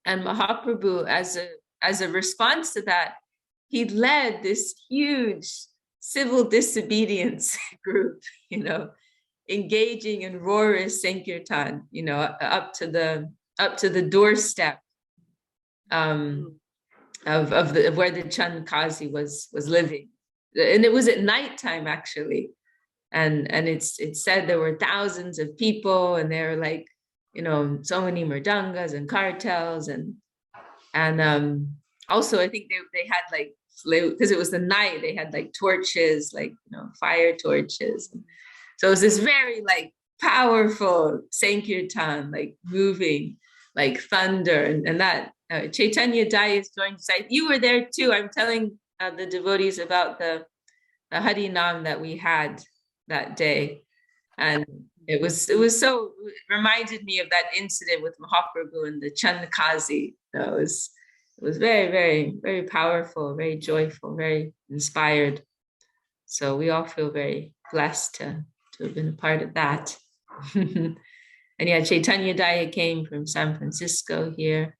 And Mahaprabhu, as a response to that, he led this huge civil disobedience group, engaging in roarous Sankirtan, up to the doorstep of where the Chand Kazi was living. And it was at nighttime, actually. And it's said there were thousands of people, and there were like, so many murdangas and cartels, and also I think they had like, because it was the night, they had like torches, like, fire torches. So it was this very like powerful Sankirtan, like moving like thunder, and that Chaitanya Dai is going to say, you were there too. I'm telling the devotees about the Hari Nam that we had that day. And it reminded me of that incident with Mahaprabhu and the Chand Kazi. It was very, very, very powerful, very joyful, very inspired. So we all feel very blessed to have been a part of that. And yeah, Chaitanya Daya came from San Francisco here.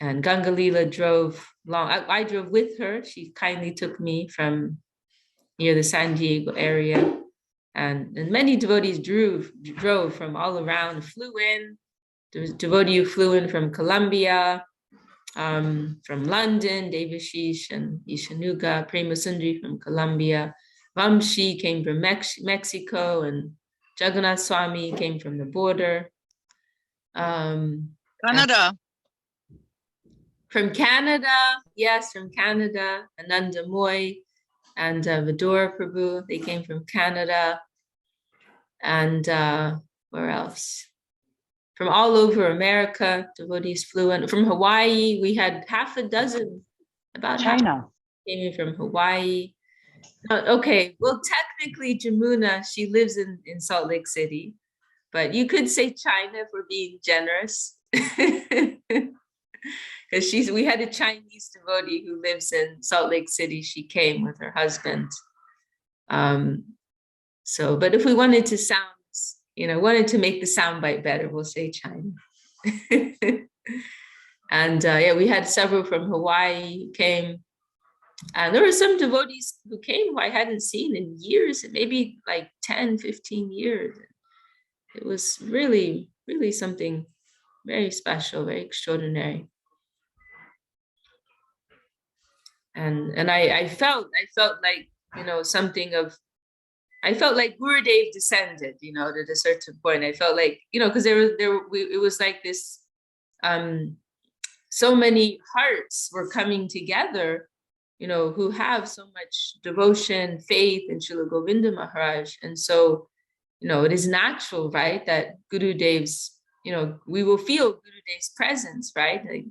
And Gangalila drove long. I drove with her. She kindly took me from near the San Diego area. And many devotees drove from all around, flew in. There was a devotee who flew in from Colombia, from London, Devashish and Ishanuga, Prema Sundari from Colombia. Vamshi came from Mexico, and Jagannath Swami came from the border. Canada. From Canada, yes, from Canada. Ananda Moy and Vidura Prabhu, they came from Canada. And where else? From all over America, devotees flew in. From Hawaii, we had half a dozen, about China. Came in from Hawaii. Okay, well, technically Jamuna, she lives in Salt Lake City, but you could say China for being generous. Because we had a Chinese devotee who lives in Salt Lake City. She came with her husband. But if we wanted to wanted to make the soundbite better, we'll say China. And we had several from Hawaii who came. And there were some devotees who came who I hadn't seen in years, maybe like 10, 15 years. It was really, really something very special, very extraordinary. And I felt like, something of, I felt like Gurudev descended, at a certain point. I felt like, because it was like this, so many hearts were coming together, who have so much devotion, faith in Srila Govinda Maharaj. And so, it is natural, right, that Gurudev's, we will feel Gurudev's presence, right? Like,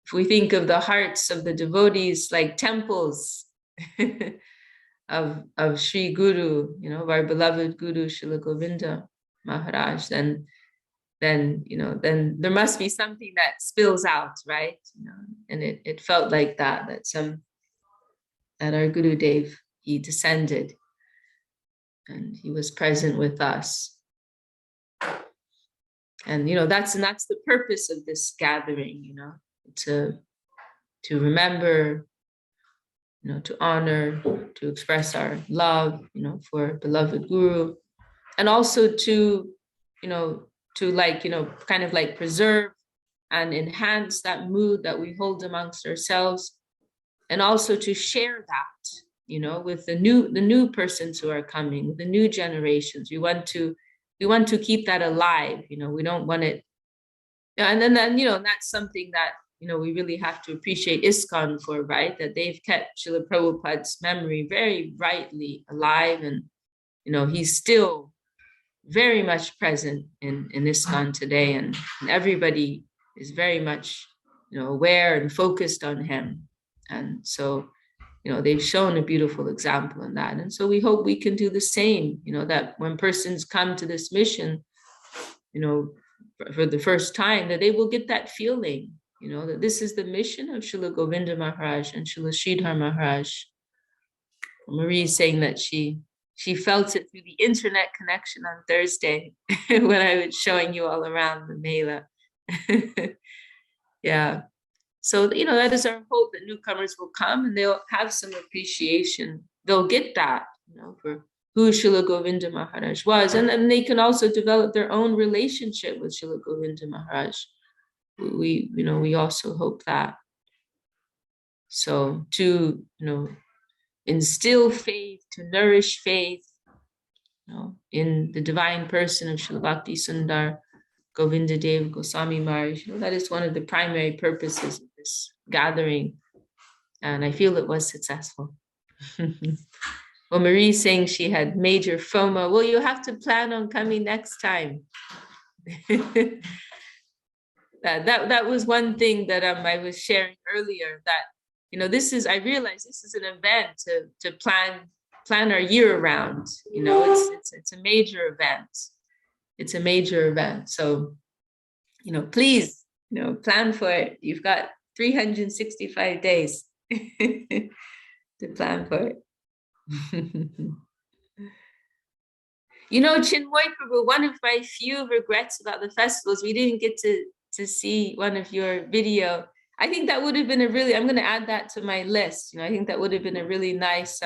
if we think of the hearts of the devotees like temples of Sri Guru, of our beloved Guru Srila Govinda Maharaj, then there must be something that spills out, right? And it felt like that our Gurudev, he descended and he was present with us. And that's the purpose of this gathering, to remember, to honor, to express our love, for beloved Guru, and also to kind of like preserve and enhance that mood that we hold amongst ourselves, and also to share that, with the new persons who are coming, with the new generations. We want to keep that alive, we don't want it. And then that's something that, we really have to appreciate ISKCON for, right? That they've kept Srila Prabhupada's memory very brightly alive. And, he's still very much present in ISKCON today. And everybody is very much, aware and focused on him. And so, they've shown a beautiful example in that. And so we hope we can do the same, that when persons come to this mission, for the first time, that they will get that feeling, that this is the mission of Srila Govinda Maharaj and Srila Sridhar Maharaj. Marie is saying that she felt it through the internet connection on Thursday when I was showing you all around the Mela. Yeah. So, that is our hope, that newcomers will come and they'll have some appreciation. They'll get that, for who Srila Govinda Maharaj was. And then they can also develop their own relationship with Srila Govinda Maharaj. We also hope that. So to, instill faith, to nourish faith, in the divine person of Srila Bhakti Sundar Govinda Dev Goswami Maharaj. That is one of the primary purposes of this gathering. And I feel it was successful. Well, Marie's saying she had major FOMO. Well, you have to plan on coming next time. that was one thing that I was sharing earlier, that I realized this is an event to plan our year around. It's a major event. It's a major event. So please plan for it. You've got 365 days to plan for it. Chinmoy Prabhu, one of my few regrets about the festivals, we didn't get to see one of your video. I think that would have been I'm going to add that to my list. I think that would have been a really nice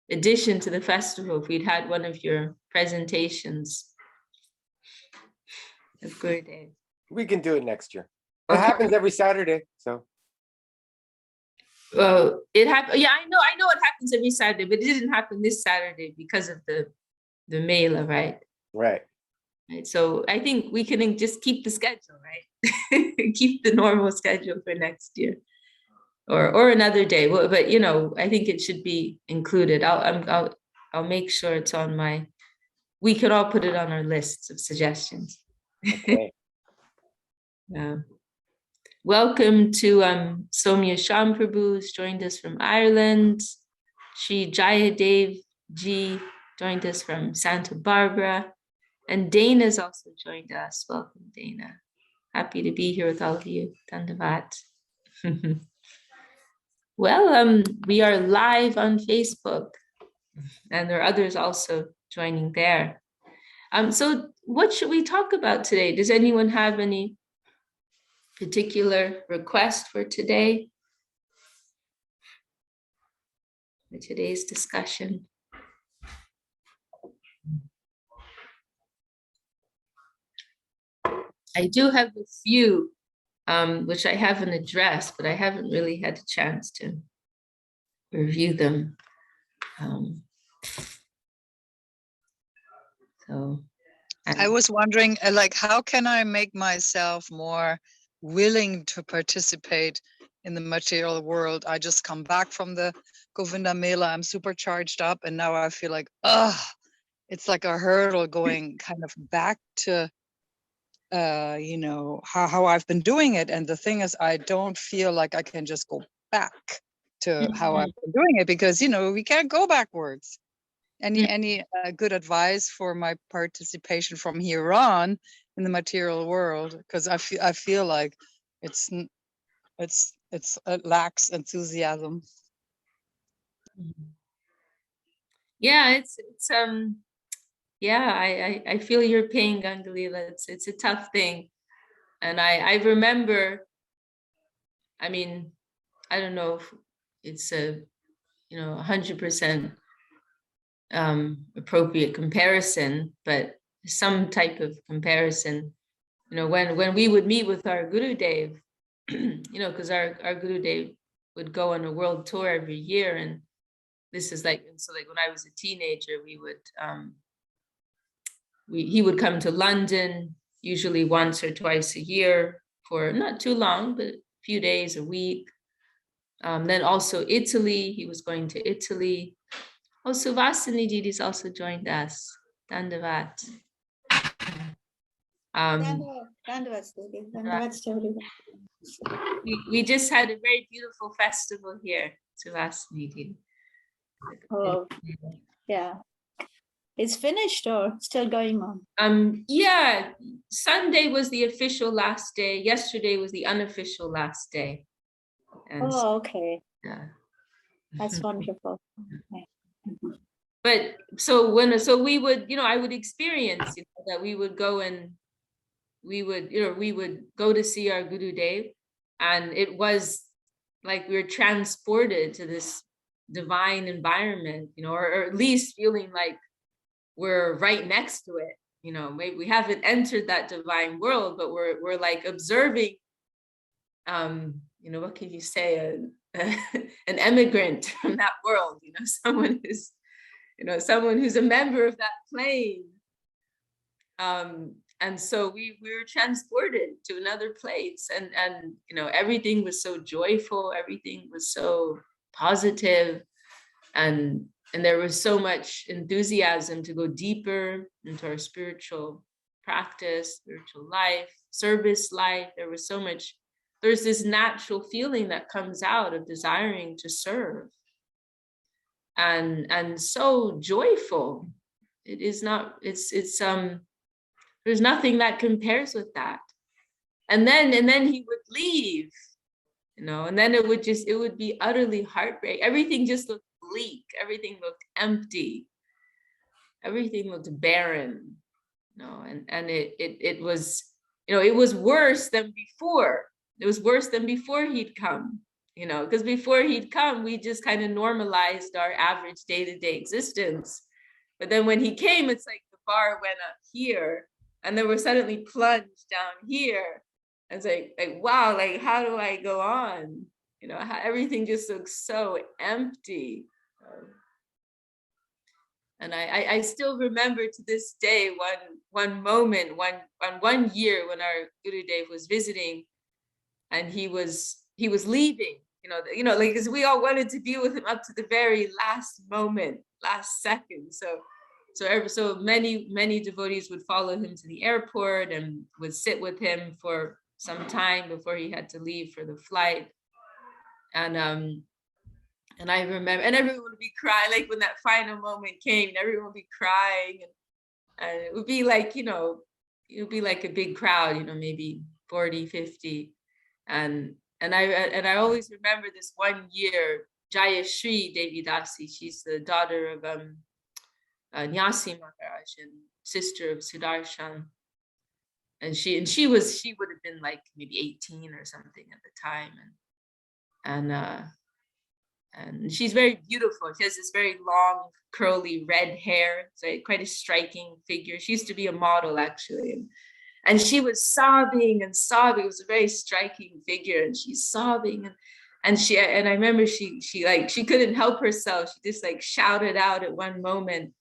addition to the festival if we'd had one of your presentations of Gurudev. We can do it next year. It happens every Saturday, so. Well, it happened. Yeah, I know it happens every Saturday, but it didn't happen this Saturday because of the Mela, right? Right. So I think we can just keep the schedule, right? Keep the normal schedule for next year, or another day. Well, but I think it should be included. I'll make sure it's on my. We could all put it on our lists of suggestions. Okay. Yeah. Welcome to Somya Sham Prabhu, who's joined us from Ireland. Sri Jayadev Ji joined us from Santa Barbara. And Dana's also joined us. Welcome, Dana. Happy to be here with all of you. Dandavat. Well, we are live on Facebook, and there are others also joining there. So what should we talk about today? Does anyone have any particular request for today? For today's discussion? I do have a few, which I haven't addressed, but I haven't really had a chance to review them. So I was wondering, how can I make myself more willing to participate in the material world? I just come back from the Govinda Mela. I'm super charged up, and now I feel like, it's like a hurdle going kind of back to, how I've been doing it. And the thing is, I don't feel like I can just go back to how I've been doing it, because, we can't go backwards. Any good advice for my participation from here on in the material world? Because I feel like it lacks enthusiasm. Yeah, I feel your pain, Gangalila. It's a tough thing. And I remember, I don't know if it's 100% appropriate comparison, but some type of comparison, when we would meet with our Gurudev, because our Gurudev would go on a world tour every year. And this is like when I was a teenager, he would come to London usually once or twice a year for not too long, but a few days, a week. Then also Italy, he was going to Italy. Oh, Suvasini Didi's also joined us. Dandavat. We just had a very beautiful festival here, Suvasini Didi. Oh, yeah. It's finished or still going on? Yeah, Sunday was the official last day. Yesterday was the unofficial last day. And okay. Yeah. That's wonderful. Okay. But so we would, I would experience that we would go and we would go to see our Gurudev. And it was like we were transported to this divine environment, or at least feeling like we're right next to it. Maybe we haven't entered that divine world, but we're like observing, what can you say, an immigrant from that world, someone who's a member of that plane. And so we were transported to another place, and everything was so joyful, everything was so positive, and there was so much enthusiasm to go deeper into our spiritual practice, spiritual life, service life. There's this natural feeling that comes out of desiring to serve, and so joyful. It's there's nothing that compares with that. And then he would leave, and then it would be utterly heartbreaking. Everything just looked bleak. Everything looked empty. Everything looked barren, and it was, it was worse than before. It was worse than before he'd come, because before he'd come, we just kind of normalized our average day-to-day existence. But then when he came, it's like the bar went up here, and then we're suddenly plunged down here. It's like wow, like how do I go on? How everything just looks so empty. And I still remember to this day one moment, one year when our Gurudev was visiting, and he was leaving. Like, because we all wanted to be with him up to the very last moment, last second. So many devotees would follow him to the airport and would sit with him for some time before he had to leave for the flight. And I remember, and everyone would be crying, like when that final moment came, everyone would be crying, and it would be like, it would be like a big crowd, maybe 40, 50. And I always remember this one year, Jayashri Devi Dasi, she's the daughter of Nyasi Maharaj and sister of Sudarshan. And she would have been like maybe 18 or something at the time. And she's very beautiful. She has this very long, curly red hair. It's quite a striking figure. She used to be a model, actually. And she was sobbing and sobbing. It was a very striking figure. And she's sobbing. And I remember she couldn't help herself. She just like shouted out at one moment,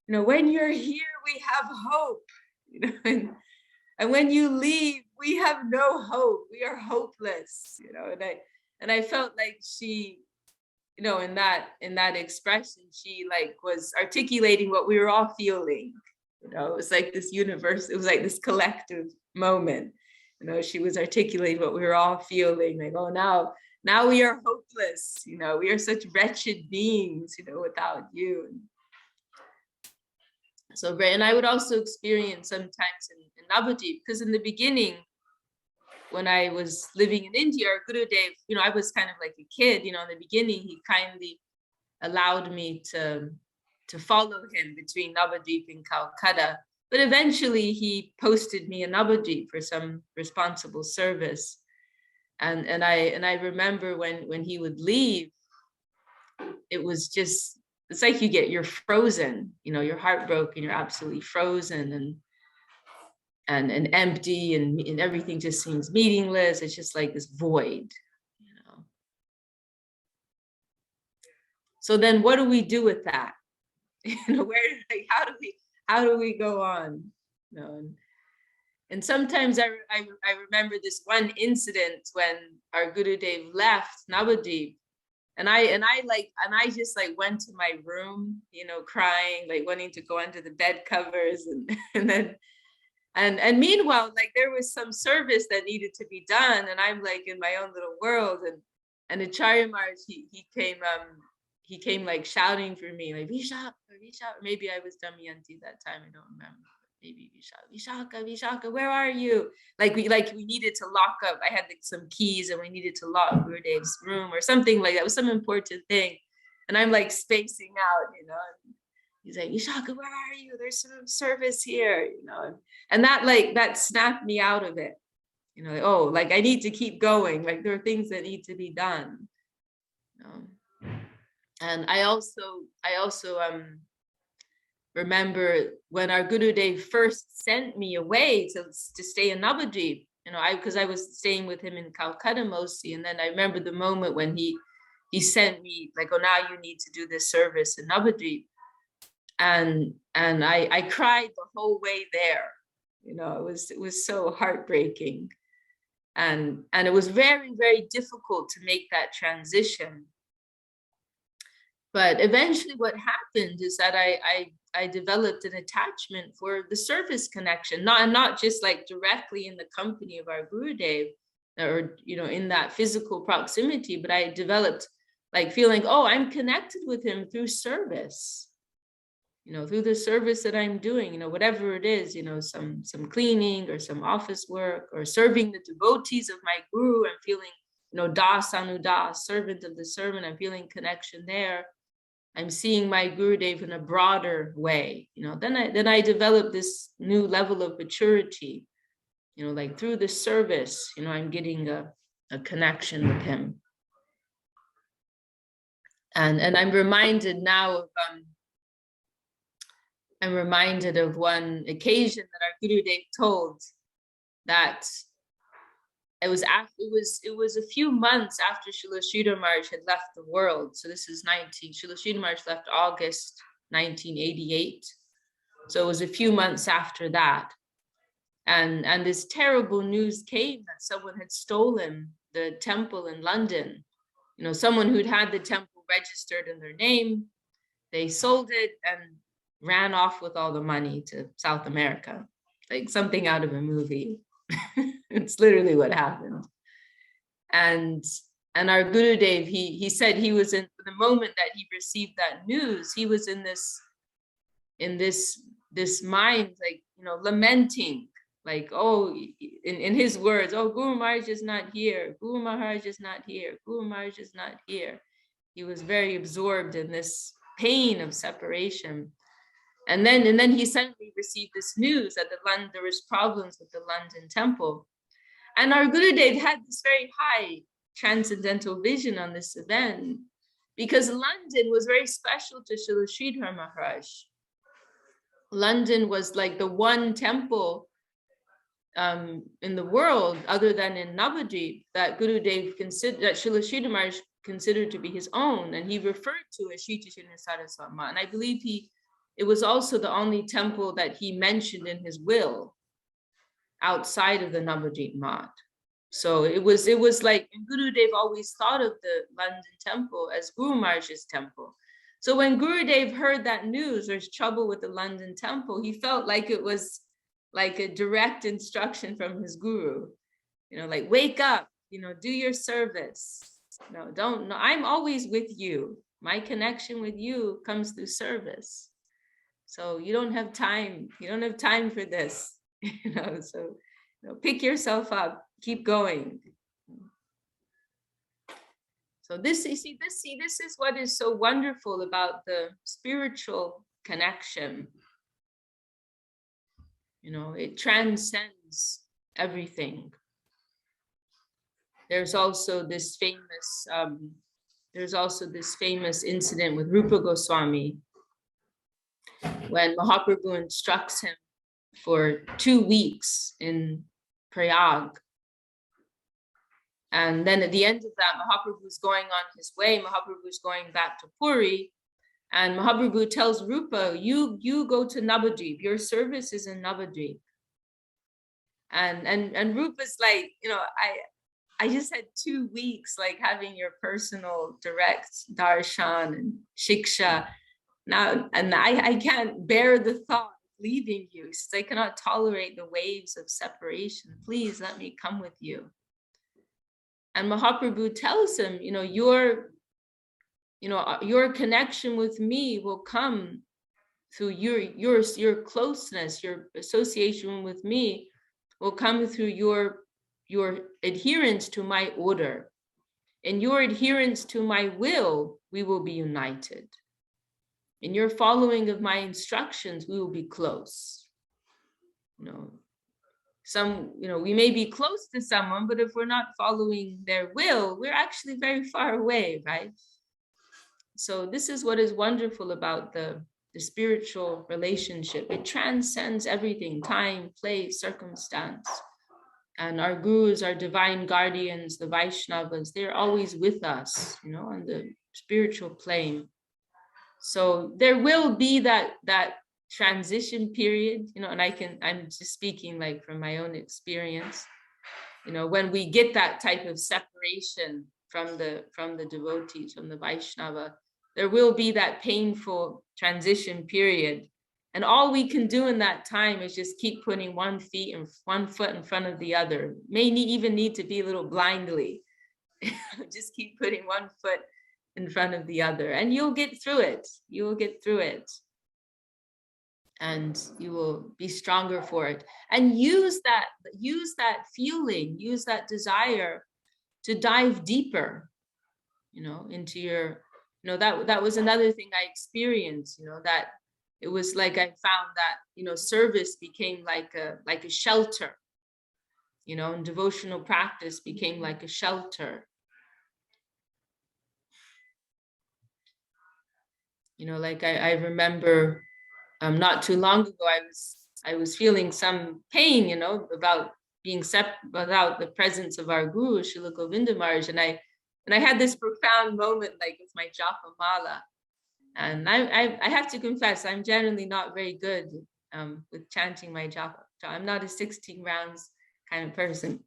when you're here, we have hope. And when you leave, we have no hope. We are hopeless. And I felt like she, in that expression, she like was articulating what we were all feeling. It was like this universe, it was like this collective moment. She was articulating what we were all feeling, like, oh, now we are hopeless, we are such wretched beings, without you. So, and I would also experience sometimes in Navadvip, because in the beginning, when I was living in India, our Gurudev, I was kind of like a kid, in the beginning, he kindly allowed me to follow him between Navadvip and Calcutta. But eventually he posted me in Navadvip for some responsible service. And I remember when he would leave, it was just, it's like you're frozen, you're heartbroken, you're absolutely frozen and empty, and everything just seems meaningless. It's just like this void, So then what do we do with that? How do we go on? And sometimes I remember this one incident when our Gurudev left Navadvip, and I just like went to my room, crying, like wanting to go under the bed covers, and meanwhile, like there was some service that needed to be done, and I'm like in my own little world, and Acharya Maharaj, he came like shouting for me, like Vishakha. Maybe I was Damayanti that time, I don't remember. Maybe Vishakha, where are you? Like we needed to lock up. I had like some keys, and we needed to lock Gurudev's room or something like that. It was some important thing, and I'm like spacing out, And he's like, Vishakha, where are you? There's some service here, And that snapped me out of it, you know, oh, like I need to keep going, like there are things that need to be done. And I also remember when our Gurudev first sent me away to stay in Navadvip, you know, because I was staying with him in Calcutta mostly. And then I remember the moment when he sent me like, oh, now you need to do this service in Navadvip. And I cried the whole way there. You know, it was so heartbreaking. And it was very, very difficult to make that transition. But eventually what happened is that I developed an attachment for the service connection, not just like directly in the company of our Gurudev or, you know, in that physical proximity, but I developed like feeling, oh, I'm connected with him through service, you know, through the service that I'm doing, you know, whatever it is, you know, some cleaning or some office work or serving the devotees of my Guru. I'm feeling, you know, Das Anudas, servant of the servant. I'm feeling connection there. I'm seeing my Gurudev in a broader way, you know. Then I developed this new level of maturity, you know, like through the service, you know, I'm getting a connection with him. And I'm reminded now of I'm reminded of one occasion that our Gurudev told that it was a few months after Srila Sridhar Maharaj had left the world. So this is Srila Sridhar Maharaj left August 1988. So it was a few months after that. And this terrible news came that someone had stolen the temple in London. You know, someone who'd had the temple registered in their name, they sold it and ran off with all the money to South America, like something out of a movie. It's literally what happened. And our Gurudev, he said he was in the moment that he received that news, he was in this mind, like, you know, lamenting, like, oh, in his words, oh, Guru Maharaj is not here, Guru Maharaj is not here, Guru Maharaj is not here. He was very absorbed in this pain of separation. And then he suddenly received this news that there was problems with the London temple. And our Gurudev had this very high transcendental vision on this event, because London was very special to Srila Sridhar Maharaj. London was like the one temple in the world, other than in Navadvip, that Gurudev considered, that Srila Sridhar Maharaj considered to be his own, and he referred to as Shri Chaitanya Saraswati. And I believe it was also the only temple that he mentioned in his will outside of the Navadvip Mat. So it was like, and Gurudev always thought of the London temple as Guru Maharaj's temple. So when Gurudev heard that news, there's trouble with the London temple, he felt like it was like a direct instruction from his Guru, you know, like, wake up, you know, do your service. No, don't, no, I'm always with you. My connection with you comes through service. So you don't have time for this, you know, so, you know, pick yourself up, keep going. So this is what is so wonderful about the spiritual connection. You know, it transcends everything. There's also this famous incident with Rupa Goswami, when Mahaprabhu instructs him for 2 weeks in Prayag. And then at the end of that, Mahaprabhu is going on his way. Mahaprabhu is going back to Puri. And Mahaprabhu tells Rupa, you go to Navadvip. Your service is in Navadvip. And Rupa's like, you know, I just had 2 weeks, like having your personal direct darshan and shiksha. Now, and I can't bear the thought of leaving you. He says, I cannot tolerate the waves of separation. Please let me come with you. And Mahaprabhu tells him, you know, your connection with me will come through your closeness, your association with me will come through your adherence to my order. In your adherence to my will, we will be united. In your following of my instructions, we will be close. You know, we may be close to someone, but if we're not following their will, we're actually very far away, right? So this is what is wonderful about the spiritual relationship. It transcends everything, time, place, circumstance. And our gurus, our divine guardians, the Vaishnavas, they're always with us, on the spiritual plane. So there will be that transition period, and I'm just speaking like from my own experience, when we get that type of separation from the devotees, from the Vaishnava, there will be that painful transition period. And all we can do in that time is just keep putting one foot in front of the other. Even need to be a little blindly. Just keep putting one foot in front of the other, and you'll get through it. You will get through it. And you will be stronger for it. And use that feeling, use that desire to dive deeper, into your, that was another thing I experienced, that it was like I found that, service became like a shelter, and devotional practice became like a shelter. Like I remember not too long ago, I was feeling some pain, about being without the presence of our guru, Srila Govinda Maharaj, and I had this profound moment, like with my japa mala. And I have to confess, I'm generally not very good with chanting my japa. I'm not a 16 rounds kind of person.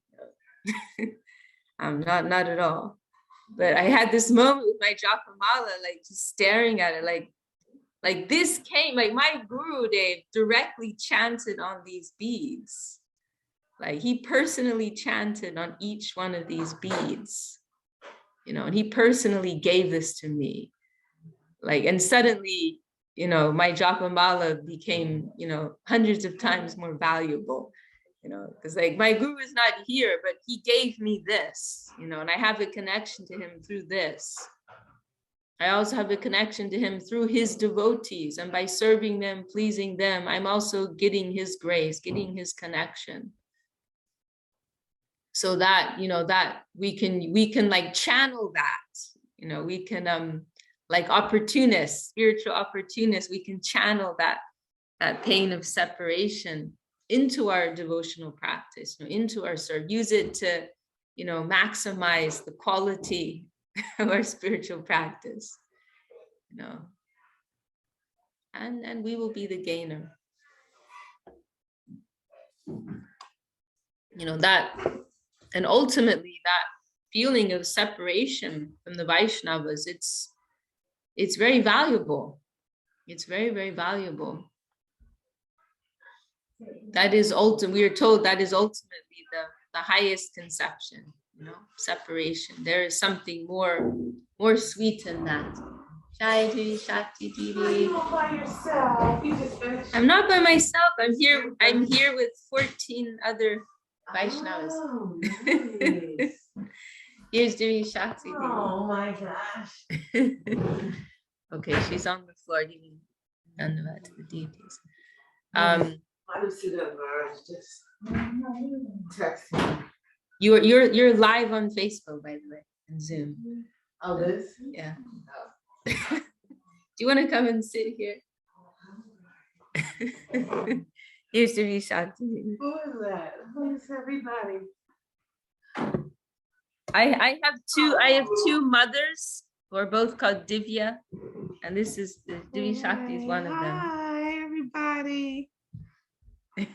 I'm not at all. But I had this moment with my japa mala, like just staring at it, like this came, like my Guru Dev directly chanted on these beads. Like he personally chanted on each one of these beads, and he personally gave this to me. Like, and suddenly, my japa mala became, hundreds of times more valuable, because like my guru is not here, but he gave me this, and I have a connection to him through this. I also have a connection to him through his devotees, and by serving them, pleasing them, I'm also getting his grace, getting his connection. So that, that we can like channel that, we can, like opportunists, spiritual opportunists, we can channel that pain of separation into our devotional practice, into our service, use it to, maximize the quality of our spiritual practice, and we will be the gainer. That, and ultimately that feeling of separation from the Vaishnavas, it's very valuable. It's very, very valuable. That is we are told that is ultimately the highest conception, separation. There is something more sweet than that. Jai Devi, Shakti Devi. You're by yourself. You just finished. I'm not by myself. I'm here with 14 other Vaishnavas. Oh, nice. Here's Devi Shakti Devi. Oh my gosh. Okay, she's on the floor giving Dhanavad to the deities. I just see that Marge just text me. You're live on Facebook, by the way, and Zoom. Oh, this? Yeah. Do you want to come and sit here? Here's Devi Shakti. Who is that? Who is everybody? I have two mothers who are both called Divya, and this is Devi Shakti is one of them. Hi, everybody. And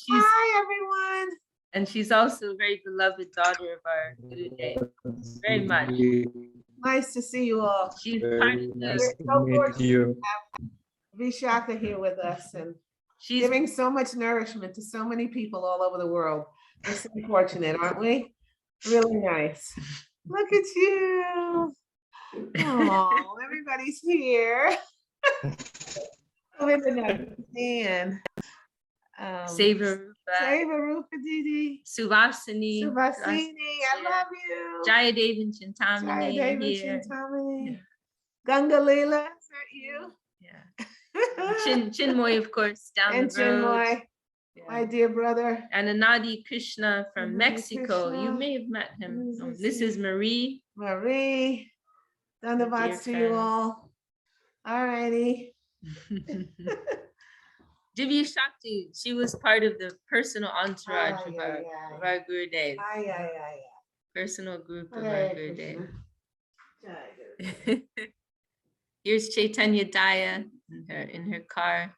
Hi, everyone. And she's also a very beloved daughter of our Guru Dev. Very much. Nice to see you all. She's part of We're the, so fortunate to have Vishakha here with us and she's giving so much nourishment to so many people all over the world. We're so fortunate, aren't we? Really nice. Look at you. Oh, everybody's here. And Saver Rupa Didi. Suvasini. Suvasini, I love you. Jaya Devi and Chintamani Jaya Devi here. Chintamani. Ganga Leela, is that you? Yeah. Chinmoy, of course, down And the road. Chinmoy, my dear brother. And Anadi Krishna from Anadi Mexico. Krishna. You may have met him. Who is This he? is Marie. Marie. Dandavats to you all. All righty. Divya Shakti, she was part of the personal entourage of our Gurudev. Personal group of our Gurudev. Here's Chaitanya Daya in her car.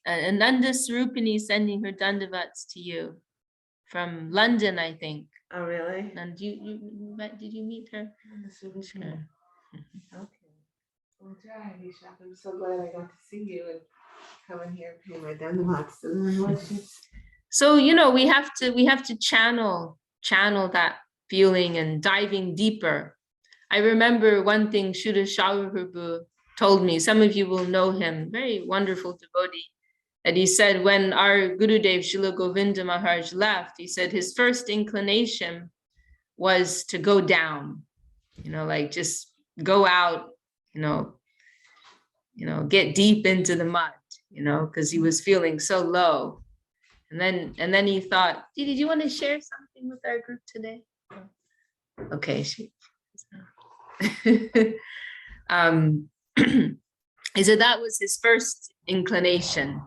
Ananda Swarupini sending her dandavats to you from London, I think. Oh, really? And did you meet her? Sure. Okay. Well, try, Vishakha. I'm so glad I got to see you and come in here and pay my dandavats. So we have to channel that feeling and diving deeper. I remember one thing Shuddha Shaurabhu told me. Some of you will know him, very wonderful devotee. And he said when our Gurudev Srila Govinda Maharaj left, he said his first inclination was to go down, like just go out, get deep into the mud, because he was feeling so low. And then he thought, did you want to share something with our group today? Okay, he said that was his first inclination,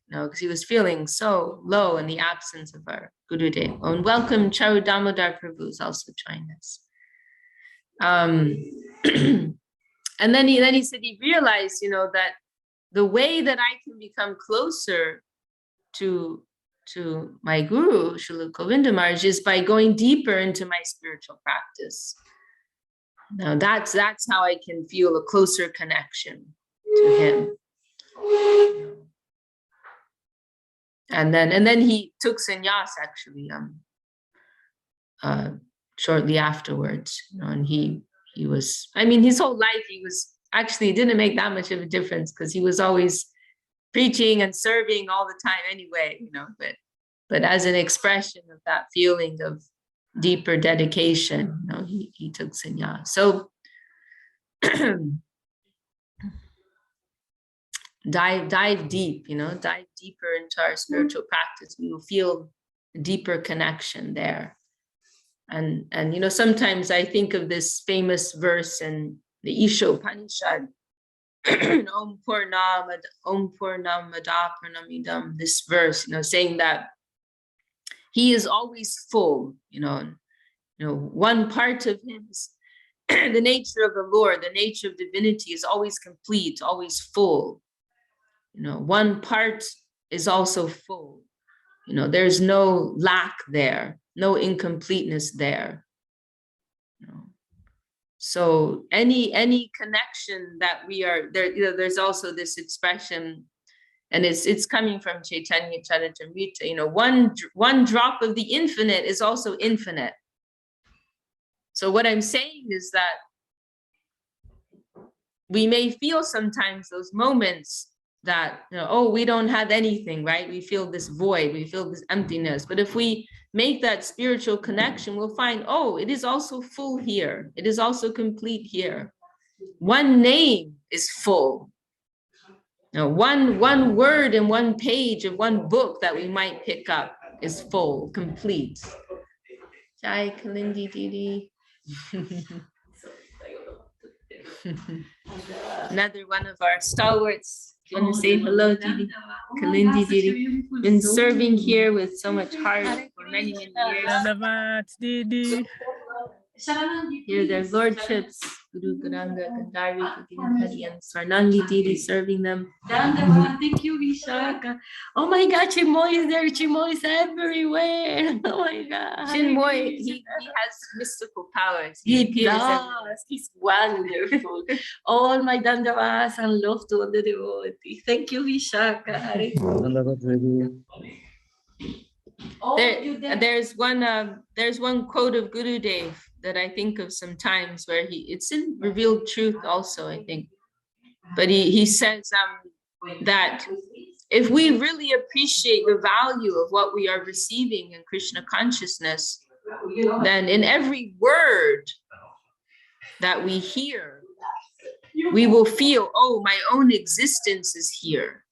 because he was feeling so low in the absence of our Gurudev. Oh, and welcome, Charu Damodar Prabhu is also joined us. And then he said he realized, that the way that I can become closer to my Guru, Srila Govinda Maharaj, is by going deeper into my spiritual practice. Now that's how I can feel a closer connection to him. And then he took sannyas actually shortly afterwards, and he was, his whole life it didn't make that much of a difference because he was always preaching and serving all the time anyway, but as an expression of that feeling of deeper dedication, he took sannyas. So dive deep, dive deeper into our spiritual practice. We will feel a deeper connection there. And sometimes I think of this famous verse in the Isha Upanishad, Om Purnamada Purnamidam, this verse, saying that he is always full, one part of him is the nature of the Lord, the nature of divinity is always complete, always full. One part is also full. There's no lack there, no incompleteness there. So any connection that we are there, there's also this expression, and it's coming from Chaitanya Charitamrita. One drop of the infinite is also infinite. So what I'm saying is that we may feel sometimes those moments that, we don't have anything, right? We feel this void, we feel this emptiness. But if we make that spiritual connection, we'll find, it is also full here. It is also complete here. One name is full. One word in one page of one book that we might pick up is full, complete. Jai Kalindi Didi. Another one of our stalwarts. Do you want to say hello, Didi? Kalindi Didi. Been serving here with so much heart for many, many years. Here, their lordships, Guru Garanga, Gandhari, Hari, and Swarnangi Didi serving them. Thank you, Vishakha. Oh my God, Chinmoy is there. Chinmoy is everywhere. Oh my God. Chinmoy, he has mystical powers. He does. He's wonderful. All my dandavas and love to all the devotees. Thank you, Vishakha. There's one quote of Gurudev that I think of sometimes where it's in Revealed Truth also, I think. But he says that if we really appreciate the value of what we are receiving in Krishna consciousness, then in every word that we hear, we will feel, oh, my own existence is here.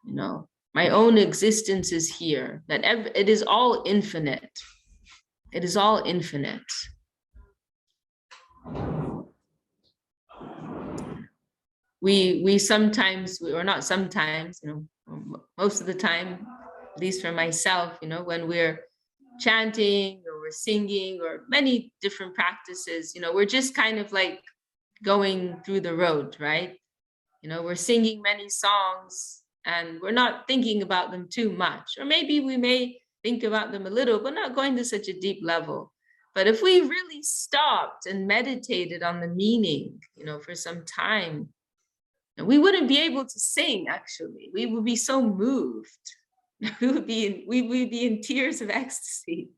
You know, my own existence is here, that it is all infinite. It is all infinite. We sometimes, or not sometimes, you know, most of the time, at least for myself, you know, when we're chanting or we're singing or many different practices, you know, we're just kind of like going through the road, right? You know, we're singing many songs and we're not thinking about them too much, or maybe we may think about them a little, but not going to such a deep level. But if we really stopped and meditated on the meaning, you know, for some time, we wouldn't be able to sing, actually. We would be so moved. We would be in tears of ecstasy,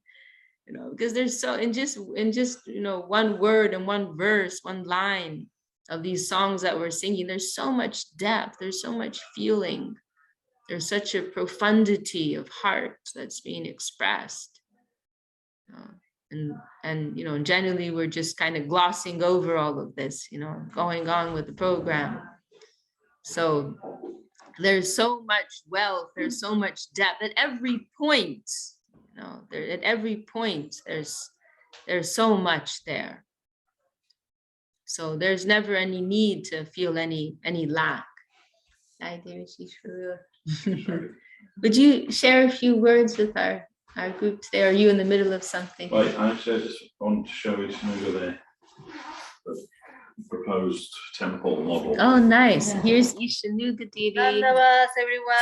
you know, because there's so, in just, you know, one word and one verse, one line of these songs that we're singing, there's so much depth, there's so much feeling, there's such a profundity of heart that's being expressed. And you know, generally we're just kind of glossing over all of this, you know, going on with the program. So there's so much wealth, there's so much depth at every point, you know, at every point, there's so much there. So there's never any need to feel any lack. Hi, Devi. Would you share a few words with our group today? Are you in the middle of something? Right, actually, I just want to show you the proposed temple model. Oh, nice. Here's Ishanuga Devi. Dandavas, everyone.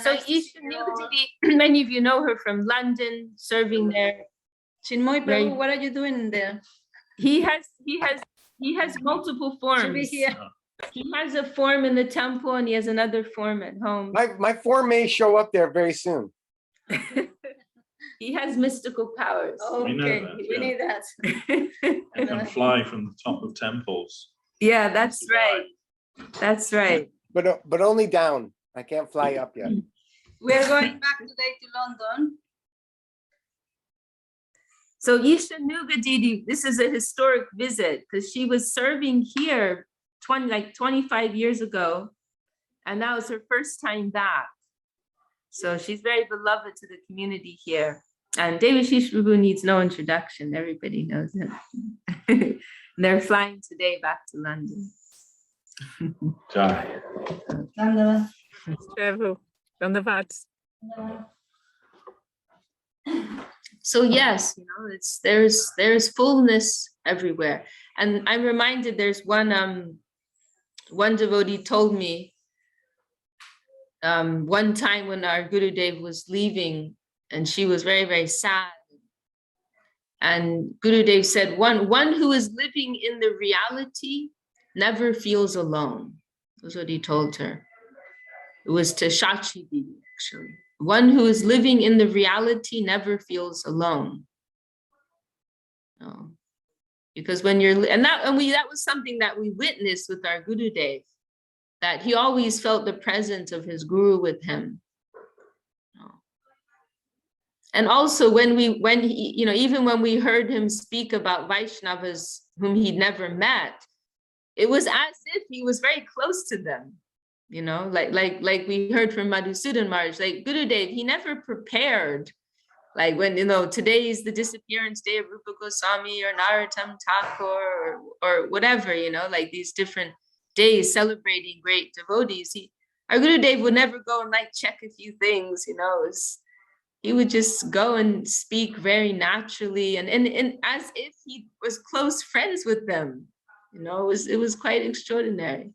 So Ishanuga Devi, many of you know her from London, serving there. Chinmoy Right. Prabhu, what are you doing there? He has multiple forms. Should be here. He has a form in the temple and he has another form at home. My form may show up there very soon. He has mystical powers. Okay, know that, we yeah. need that. You can fly from the top of temples. Yeah, that's right. That's right. But only down. I can't fly up yet. We're going back today to London. So Ishanuga Devi, this is a historic visit because she was serving here 25 years ago, and that was her first time back. So she's very beloved to the community here. And Devi Shishrubu needs no introduction. Everybody knows him. They're flying today back to London. Jai. Dandavas. So yes, you know, there's fullness everywhere. And I'm reminded there's one devotee told me one time when our Gurudev was leaving and she was very, very sad. And Gurudev said, one who is living in the reality never feels alone. That's what he told her. It was to Shachi Devi, actually. One who is living in the reality never feels alone. No. Because when you're, that was something that we witnessed with our Gurudev, that he always felt the presence of his guru with him. And also when he, you know, even when we heard him speak about Vaishnavas whom he'd never met, it was as if he was very close to them, you know, like we heard from Madhusudan Maharaj, like Gurudev, he never prepared, like when, you know, today is the disappearance day of Rupa Goswami or Narottam Thakur or whatever, you know, like these different days celebrating great devotees. Our Gurudev would never go and like check a few things, you know, he would just go and speak very naturally and as if he was close friends with them. You know, it was quite extraordinary.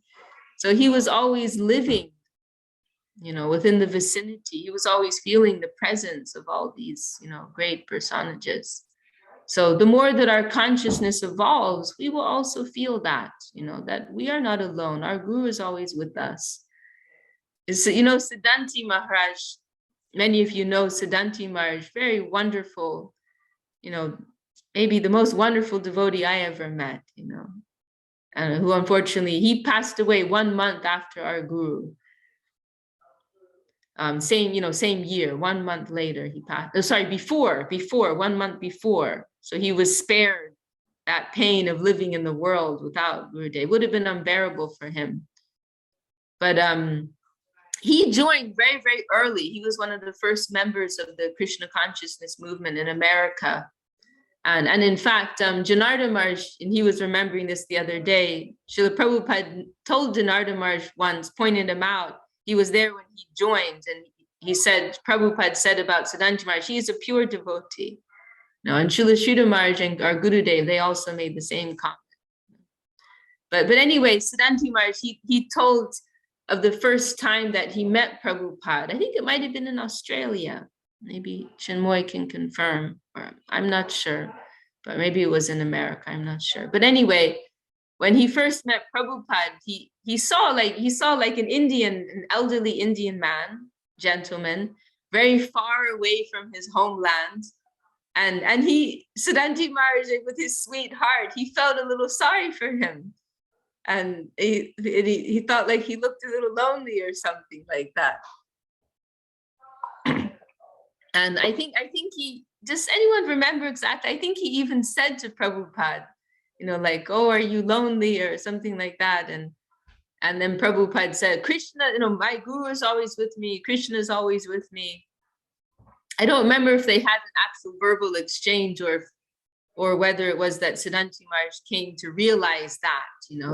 So he was always living, you know, within the vicinity. He was always feeling the presence of all these, you know, great personages. So the more that our consciousness evolves, we will also feel that, you know, that we are not alone. Our Guru is always with us. It's, you know, Siddhanti Maharaj, many of you know Siddhanti Maharaj, very wonderful, you know, maybe the most wonderful devotee I ever met, you know, and who unfortunately, he passed away 1 month after our Guru. Same year, 1 month later he passed, before 1 month before. So he was spared that pain of living in the world without Gurudev. It would have been unbearable for him. But he joined very, very early. He was one of the first members of the Krishna consciousness movement in America. And in fact, Janardhan Maharaj, and he was remembering this the other day, Srila Prabhupada told Janardhan Maharaj once, pointed him out, he was there when he joined, and he said, Prabhupada said about Siddhanta Maharaj, he is a pure devotee. No, and Srila Sridhar Maharaj and our Gurudev, they also made the same comment. But anyway, Siddhanta Maharaj, he told of the first time that he met Prabhupada. I think it might have been in Australia. Maybe Chinmoy can confirm, or I'm not sure, but maybe it was in America, I'm not sure. But anyway, when he first met Prabhupada, he saw like an elderly Indian gentleman, very far away from his homeland. And Siddhanta Maharaj, with his sweet heart, he felt a little sorry for him. And he thought like he looked a little lonely or something like that. And I think he, just anyone remember exactly, I think he even said to Prabhupada, like, oh, are you lonely or something like that? And then Prabhupada said, Krishna, my guru is always with me. Krishna is always with me. I don't remember if they had an actual verbal exchange or whether it was that Siddhanta Maharaj came to realize that,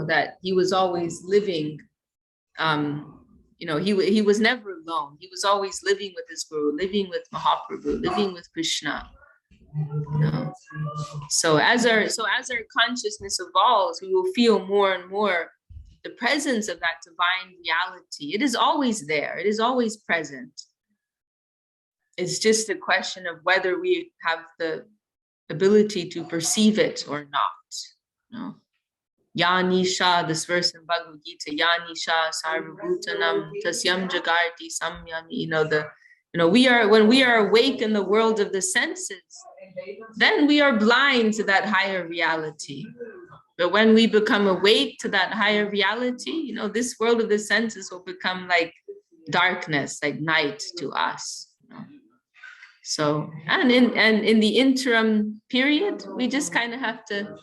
that he was always living, he was never alone. He was always living with his guru, living with Mahaprabhu, living with Krishna. So as our consciousness evolves, we will feel more and more the presence of that divine reality. It is always there. It is always present. It's just a question of whether we have the ability to perceive it or not. Yanisha, this verse in Bhagavad Gita, Yanisha sarvabhutanam tasyam jagarti samyami. When we are awake in the world of the senses, then we are blind to that higher reality. But when we become awake to that higher reality, this world of the senses will become like darkness, like night to us. So, and in the interim period, we just kind of have to.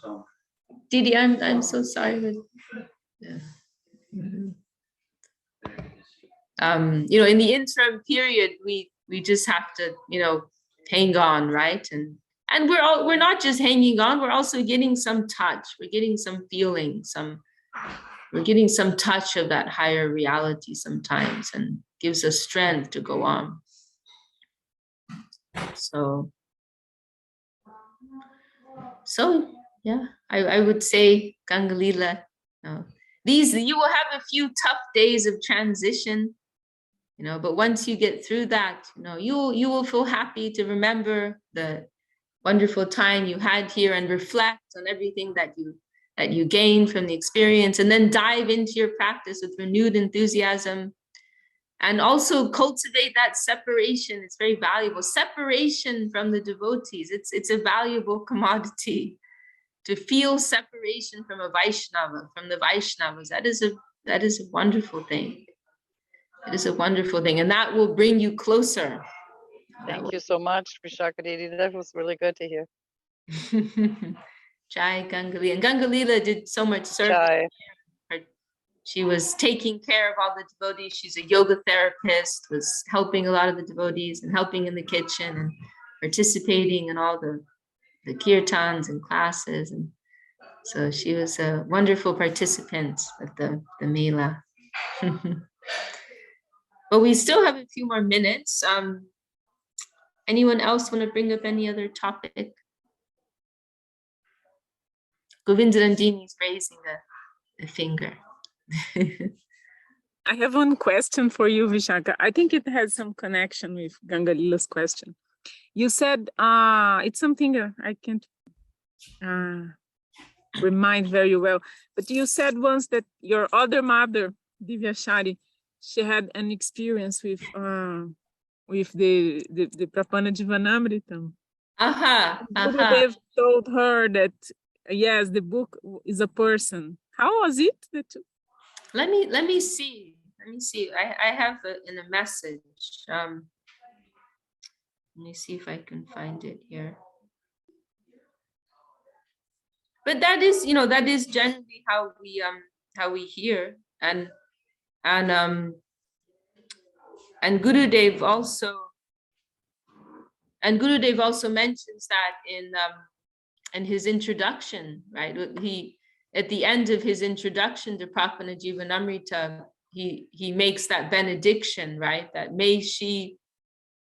Didi, I'm so sorry. But, yeah. In the interim period, we just have to, hang on, right? And we're not just hanging on, we're also getting some touch, we're getting some feeling, we're getting some touch of that higher reality sometimes, and gives us strength to go on. So yeah, I would say, Gangalila, you will have a few tough days of transition, but once you get through that, you will feel happy to remember the wonderful time you had here and reflect on everything that you gained from the experience, and then dive into your practice with renewed enthusiasm. And also cultivate that separation. It's very valuable. Separation from the devotees. It's a valuable commodity. To feel separation from a Vaishnava, from the Vaishnavas, that is a wonderful thing. It is a wonderful thing, and that will bring you closer. Thank you so much, Vishakha Didi. That was really good to hear. Jai Gangali. And Gangalila did so much service. Jai. She was taking care of all the devotees. She's a yoga therapist, was helping a lot of the devotees and helping in the kitchen and participating in all the kirtans and classes. And so she was a wonderful participant at the Mela. But we still have a few more minutes. Anyone else want to bring up any other topic? Govindranjini is raising the finger. I have one question for you, Vishakha. I think it has some connection with Gangalila's question. You said it's something I can't remind very well, but you said once that your other mother, Divyashari, she had an experience with the Prapana Jivanamritam. They've told her that yes, the book is a person. How was it? Let me see. I have it in a message. Let me see if I can find it here. but that is, you know, that is generally how we hear. And Gurudev also mentions that in his introduction, right? He, at the end of his introduction to Prapana Jivanamrita, he makes that benediction, right? That may she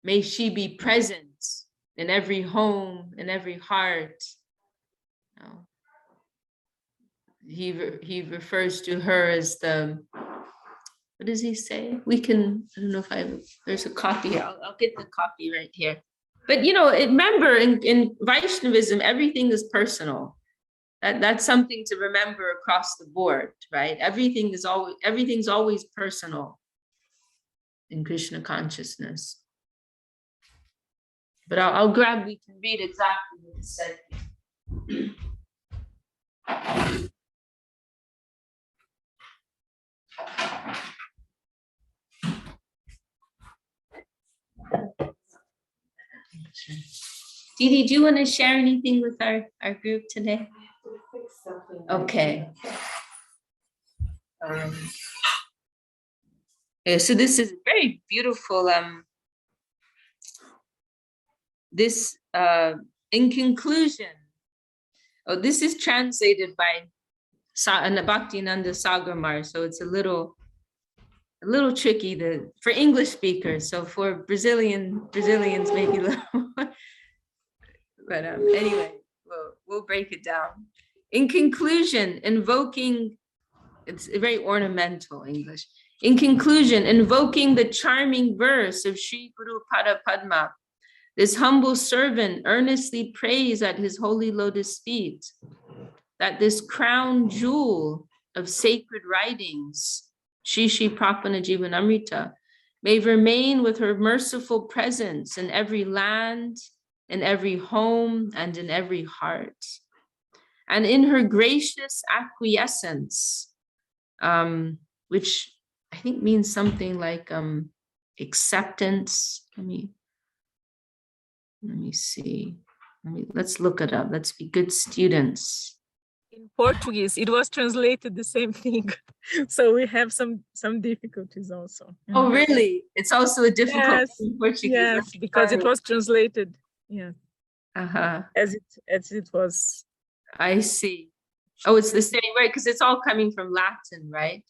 be present in every home, in every heart. You know, he refers to her as the, what does he say? We can, I don't know if there's a copy. I'll get the copy right here. But, you know, remember in Vaishnavism, everything is personal. That's something to remember across the board, right? Everything's always personal in Krishna consciousness. But we can read exactly what it said. Didi, do you want to share anything with our group today? Okay. Yeah, so this is very beautiful. In conclusion, this is translated by Bhaktinanda Sagamar, so it's a little tricky for English speakers. So for Brazilians maybe a little, but anyway, we'll break it down. In conclusion, it's a very ornamental English. In conclusion, invoking the charming verse of Sri Guru Pada Padma, this humble servant earnestly prays at his holy lotus feet that this crown jewel of sacred writings, Shri Shri Prapana Jivanamrita, may remain with her merciful presence in every land, in every home, and in every heart. And in her gracious acquiescence, which I think means something like acceptance. Let me see. Let's look it up. Let's be good students. In Portuguese, it was translated the same thing. So we have some difficulties also. Oh, really? It's also a difficult in Portuguese. Yes, because it was translated. Yeah. As it was. I see. Oh, it's the same way because it's all coming from Latin, right?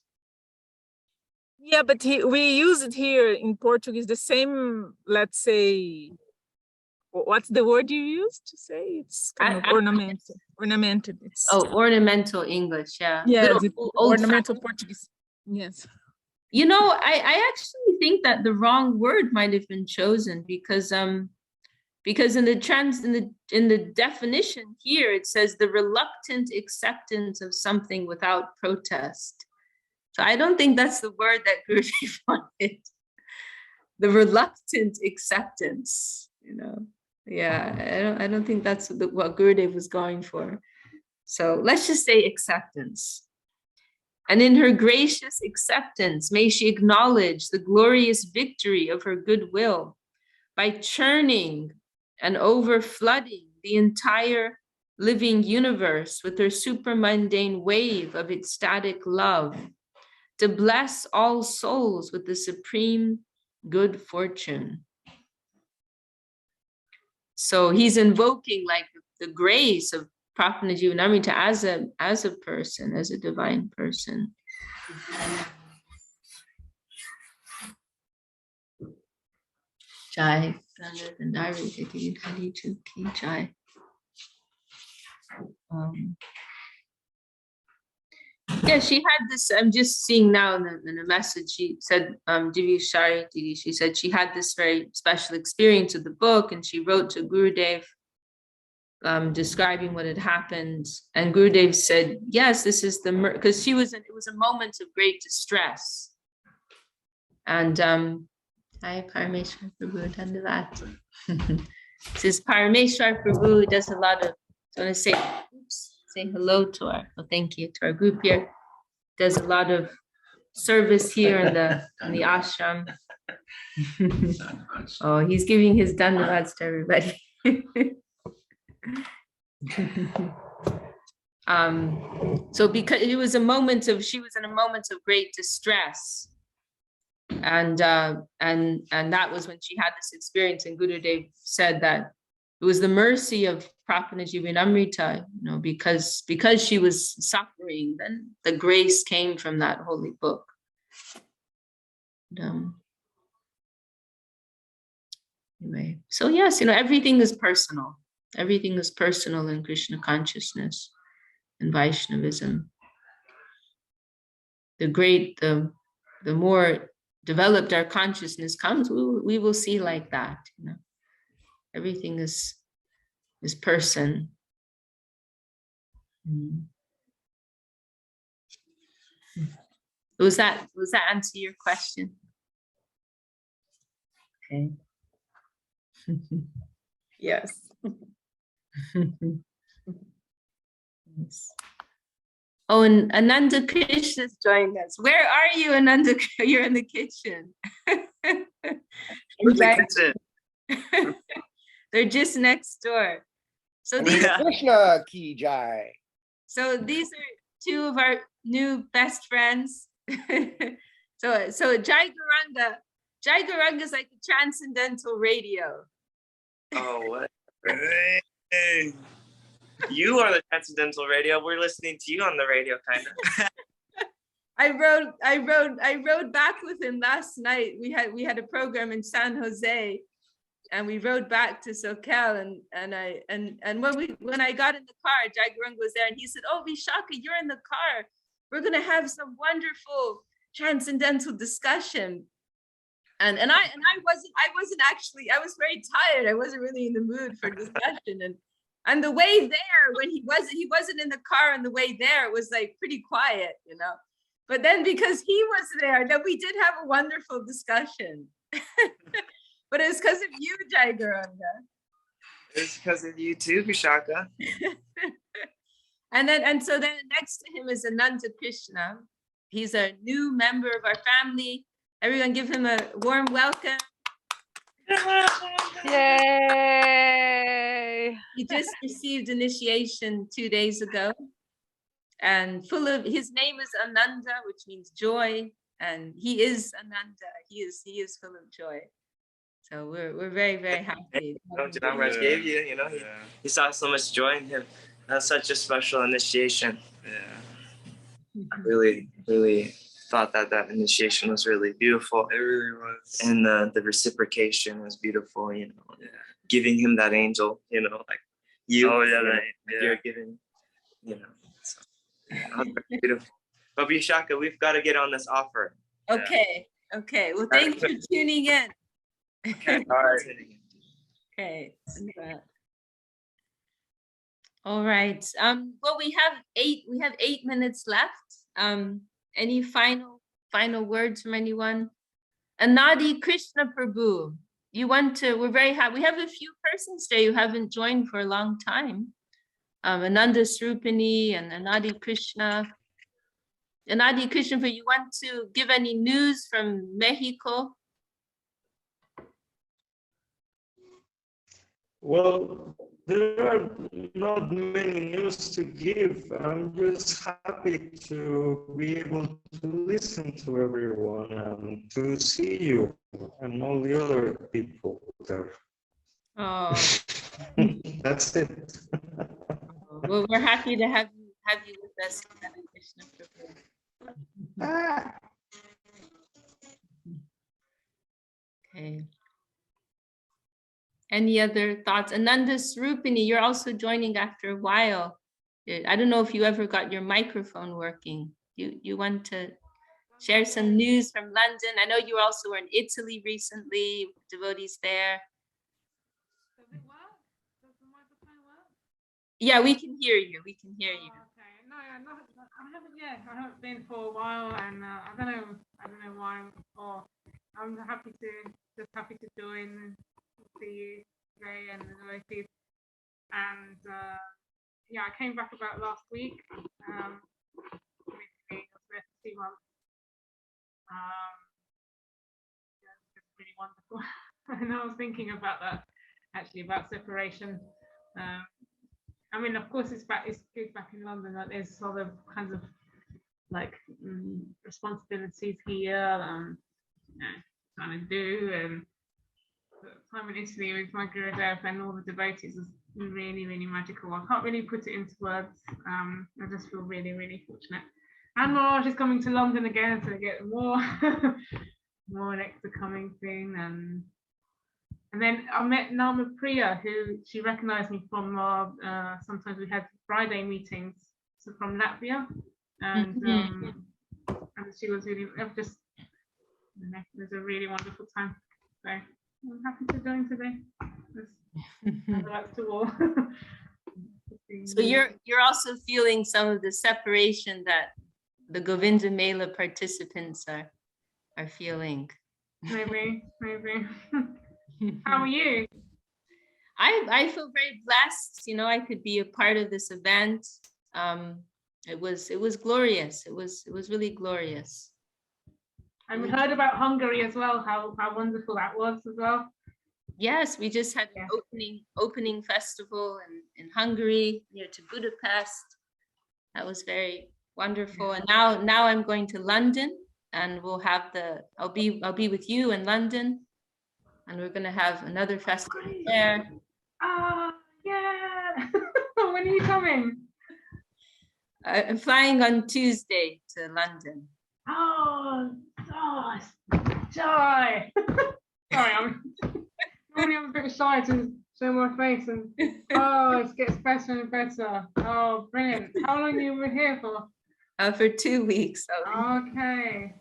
Yeah, but we use it here in Portuguese, the same, let's say, what's the word you used to say? It's kind of ornamented. It's, ornamental English, yeah. Yes, ornamental Portuguese. Yes. You know, I actually think that the wrong word might have been chosen because in the definition here it says the reluctant acceptance of something without protest. So I don't think that's the word that Gurudev wanted. The reluctant acceptance, you know. Yeah, I don't think that's what Gurudev was going for. So let's just say acceptance. And in her gracious acceptance, may she acknowledge the glorious victory of her goodwill by churning and overflooding the entire living universe with her supermundane wave of ecstatic love, to bless all souls with the supreme good fortune. So he's invoking like the grace of Prapana Jivanamrita as a person, as a divine person. Jai. Yeah, she had this, I'm just seeing now in a message, she said, Devi, she said she had this very special experience with the book and she wrote to Gurudev describing what had happened. And Gurudev said, yes, this is because it was a moment of great distress. And Hi, Parameshwar Prabhu, Dandavat. This is Parameshwar Prabhu, does a lot of, I want to say hello to thank you to our group here. Does a lot of service here in the ashram. Oh, he's giving his dandavats to everybody. So because it was a moment of, she was in a moment of great distress. And that was when she had this experience, and Gurudev said that it was the mercy of Prapanaji Vinamrita, because she was suffering, then the grace came from that holy book. Anyway, so yes, everything is personal. Everything is personal in Krishna consciousness and Vaishnavism. The more developed our consciousness comes, we will see like that. Everything is person. Was that answer your question? Okay. Yes. Yes. Oh, and Ananda Krishna's joined us. Where are you, Ananda? You're in the kitchen. They're just next door. So Krishna ki jai. So these are two of our new best friends. So Jai Garanga is like a transcendental radio. Oh, what? Hey. You are the transcendental radio. We're listening to you on the radio, kind of. I rode back with him last night. We had a program in San Jose, and we rode back to SoCal, and when I got in the car, Jai Garanga was there, and he said, "Oh, Vishakha, you're in the car. We're gonna have some wonderful transcendental discussion." And I wasn't actually, I was very tired. I wasn't really in the mood for discussion. And the way there, when he wasn't in the car on the way there, it was like pretty quiet, But then because he was there, then we did have a wonderful discussion. But it was because of you, Jai Garanga. It's because of you too, Vishakha. And so then next to him is Ananda Krishna. He's a new member of our family. Everyone give him a warm welcome. Yay! He just received initiation 2 days ago, and his name is Ananda, which means joy, and he is Ananda. He is full of joy. So we're very, very happy. Maharaj gave you, he saw so much joy in him. That's such a special initiation. Yeah. I really, really thought that initiation was really beautiful. It really was. And the reciprocation was beautiful, giving him that angel, like you. Oh, yeah, you're giving, So, that was beautiful. But Vishakha, we've got to get on this offer. Okay. Well, thanks for tuning in. Okay. All right. Okay. All right. Well, we have 8 minutes left. Any final words from anyone? Anadi Krishna Prabhu, we're very happy. We have a few persons today who haven't joined for a long time. Ananda Srupani and Anadi Krishna. Anadi Krishna, you want to give any news from Mexico? Well, there are not many news to give. I'm just happy to be able to listen to everyone and to see you and all the other people there. Oh, that's it. Well, we're happy to have you with us, Krishna. Okay. Any other thoughts? Ananda Srupani, you're also joining after a while. I don't know if you ever got your microphone working. You want to share some news from London? I know you also were in Italy recently, devotees there. Does it work? Does the microphone work? Yeah, we can hear you. We can hear you. Okay. No, I haven't yet. I haven't been for a while, and I don't know why. Or I'm happy to join. See you today and the devotees. And I came back about last week. Recently, I was there for 2 months. It's really wonderful. And I was thinking about that, actually, about separation. I mean, of course, it's good back in London. Like, there's other kinds of like responsibilities here. Trying to do, and the time in Italy with my Gurudev and all the devotees is really, really magical. I can't really put it into words. I just feel really, really fortunate. And Mirage is coming to London again, so I get more, more next to coming thing. And then I met Nama Priya, who she recognized me from sometimes we had Friday meetings, so from Latvia, and she was really just. It was a really wonderful time. So I'm happy to join today. That's to all. So you're also feeling some of the separation that the Govinda Mela participants are feeling. Maybe. How are you? I feel very blessed. You know, I could be a part of this event. It was glorious. It was really glorious. And we heard about Hungary as well, how wonderful that was as well. Yes, we just had an opening festival in Hungary near to Budapest. That was very wonderful. And now I'm going to London, and we'll have I'll be with you in London, and we're gonna have another festival there. Yeah. When are you coming? I'm flying on Tuesday to London. Oh, shy. Sorry, I'm a bit shy to show my face, and it gets better and better. Oh, brilliant! How long you been here for? For 2 weeks. Okay.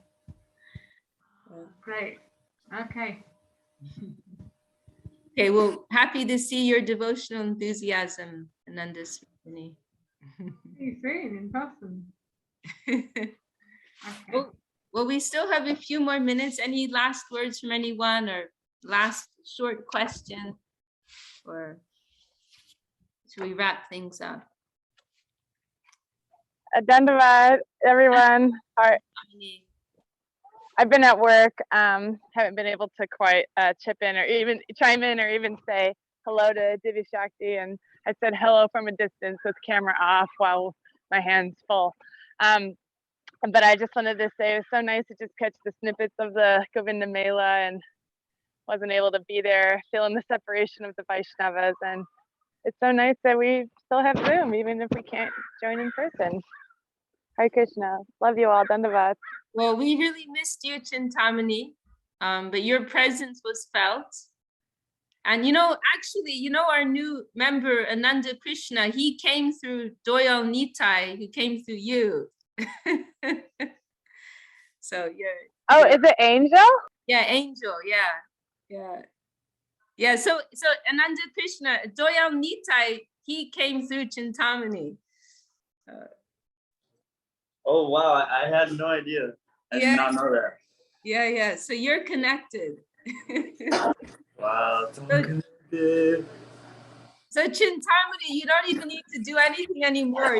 Great. Okay. Okay. Well, happy to see your devotional enthusiasm, Ananda Srini. See you soon in person. Okay. Well, we still have a few more minutes. Any last words from anyone, or last short question, or should we wrap things up? Dandavad, everyone. I've been at work, haven't been able to quite chime in or even say hello to Devi Shakti, and I said hello from a distance with camera off while my hand's full. But I just wanted to say it was so nice to just catch the snippets of the Govinda Mela, and wasn't able to be there, feeling the separation of the Vaishnavas. And it's so nice that we still have Zoom, even if we can't join in person. Hare Krishna. Love you all. Dandavad. Well, we really missed you, Chintamani, but your presence was felt. And actually, our new member, Ananda Krishna, he came through Doyal Nitai, who came through you. So is it Angel? Yeah, Angel. Yeah. So Ananda Krishna, Doyal Nitai, he came through Chintamani. Oh wow, I had no idea. I did not know that. Yeah. So you're connected. Wow. So Chintamani, you don't even need to do anything anymore.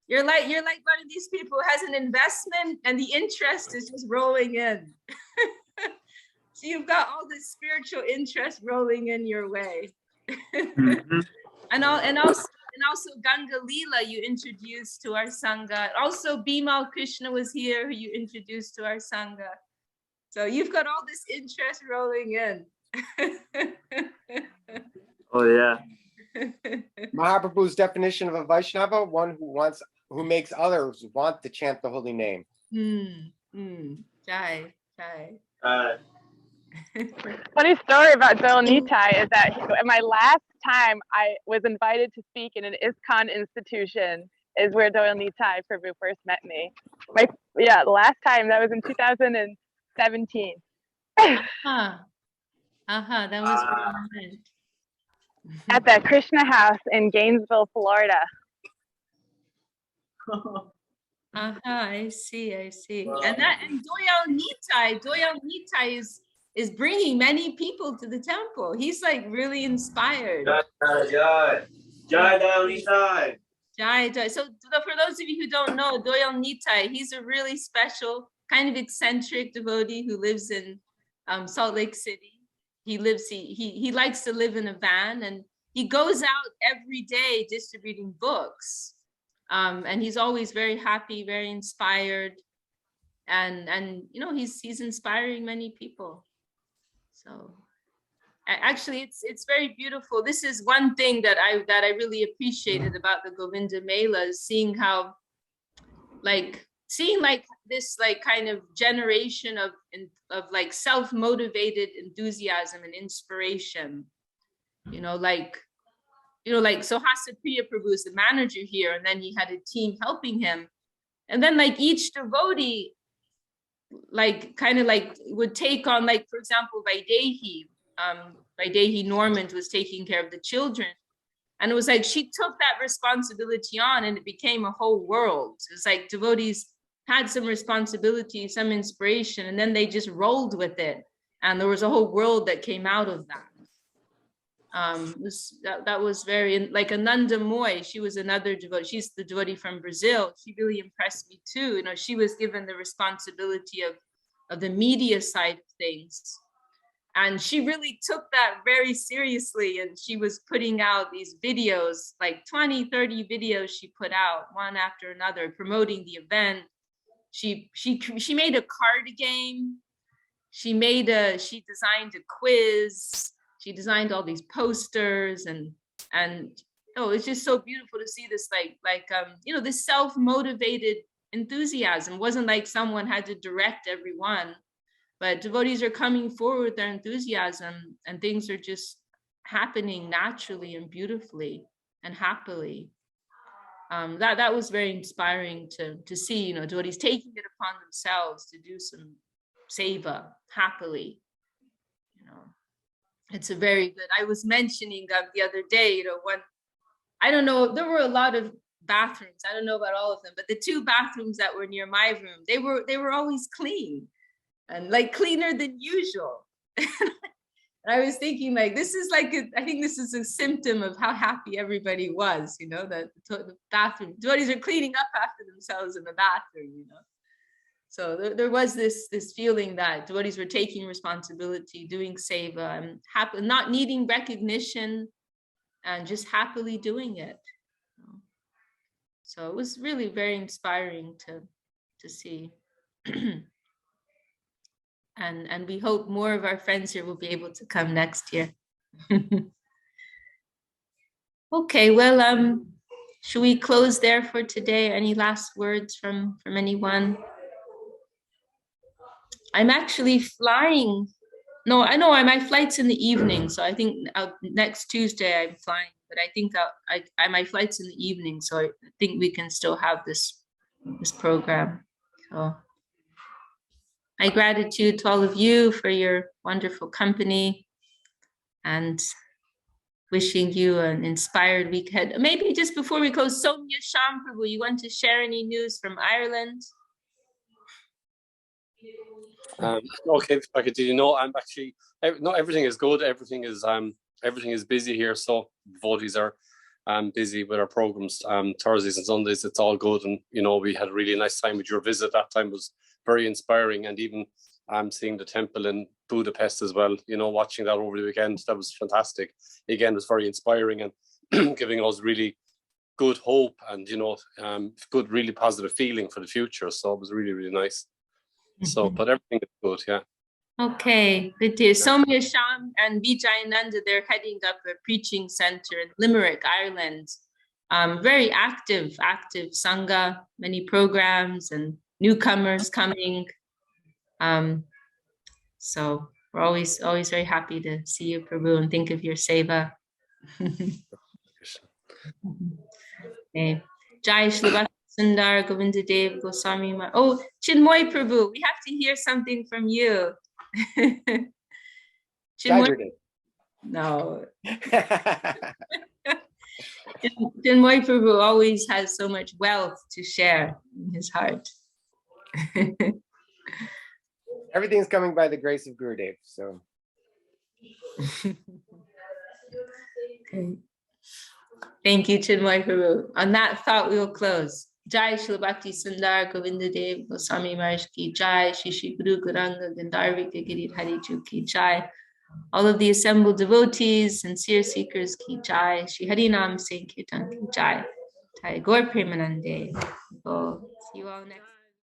You're like one of these people who has an investment and the interest is just rolling in. So you've got all this spiritual interest rolling in your way. And also Ganga Leela you introduced to our Sangha. Also Bimal Krishna was here who you introduced to our Sangha. So you've got all this interest rolling in. Oh yeah. Mahaprabhu's definition of a Vaishnava, one who makes others want to chant the holy name. Jai. Funny story about Doyal Nitai is that my last time I was invited to speak in an ISKCON institution is where Doyal Nitai Prabhu first met me. The last time, that was in 2017. That was really at the Krishna House in Gainesville, Florida. I see. And Doyal Nitai is bringing many people to the temple. He's like really inspired. Jai Doyal Nitai. Jai. So for those of you who don't know, Doyal Nitai, he's a really special, kind of eccentric devotee who lives in Salt Lake City. He likes to live in a van, and he goes out every day distributing books. And he's always very happy, very inspired. And you know, he's inspiring many people. So actually it's very beautiful. This is one thing that I really appreciated about the Govinda Mela, is seeing how seeing this kind of generation of like self-motivated enthusiasm and inspiration, so Hasapriya Prabhu is the manager here, and then he had a team helping him, and then each devotee would take on, for example, Vaidehi Normand was taking care of the children. And it was she took that responsibility on, and it became a whole world. It was devotees had some responsibility, some inspiration, and then they just rolled with it. And there was a whole world that came out of that. That was very, Ananda Moy, she was another devotee. She's the devotee from Brazil. She really impressed me too. She was given the responsibility of the media side of things. And she really took that very seriously. And she was putting out these videos, 20, 30 videos she put out one after another, promoting the event. She made a card game. She designed a quiz. She designed all these posters, and it's just so beautiful to see this this self-motivated enthusiasm. It wasn't like someone had to direct everyone, but devotees are coming forward with their enthusiasm, and things are just happening naturally and beautifully and happily. That was very inspiring to see, devotees taking it upon themselves to do some seva happily. It's a very good. I was mentioning the other day, I don't know, there were a lot of bathrooms. I don't know about all of them, but the 2 bathrooms that were near my room, they were always clean, and cleaner than usual. And I was thinking, this is I think this is a symptom of how happy everybody was, that the bathroom devotees are cleaning up after themselves in the bathroom, So there was this feeling that devotees were taking responsibility, doing seva, and not needing recognition, and just happily doing it. So it was really very inspiring to see. And we hope more of our friends here will be able to come next year. Okay, well, should we close there for today? Any last words from anyone? I'm actually flying. No, I know my flight's in the evening, so I think next Tuesday I'm flying. But I think my flight's in the evening, so I think we can still have this program. So my gratitude to all of you for your wonderful company, and wishing you an inspired week ahead. Maybe just before we close, Soumya Shamprabhu, you want to share any news from Ireland? Okay, if I could do, I'm actually, not everything is good. Everything is busy here. So devotees are busy with our programs. Thursdays and Sundays, it's all good. And, we had a really nice time with your visit. That time was very inspiring. And even seeing the temple in Budapest as well, watching that over the weekend, that was fantastic. Again, it was very inspiring and giving us really good hope and, good, really positive feeling for the future. So it was really, really nice. So, but everything is good, yeah. Okay, good to hear. Soumya Sham and Vijayananda, they're heading up a preaching center in Limerick, Ireland. Very active Sanga, many programs and newcomers coming. So we're always very happy to see you, Prabhu, and think of your seva. Okay. Jai Shri Bhakti Sundar Govinda Dev Goswami. Oh, Chinmoy Prabhu, we have to hear something from you. Chinmoy? No. Chinmoy Prabhu always has so much wealth to share in his heart. Everything's coming by the grace of Gurudev, so. Okay. Thank you, Chinmoy Prabhu. On that thought, we will close. Jai Shri Bhakti Sundar Govinda Dev Goswami Maharaj ki Jai, Shri Shri Guru Gauranga Gandharvika Giridhari Ju ki Jai, All of the assembled devotees, sincere seekers, ki jai. Shri Hari Nam Sankirtan ki jai. Jai Gaur Premanande. So, see you all next.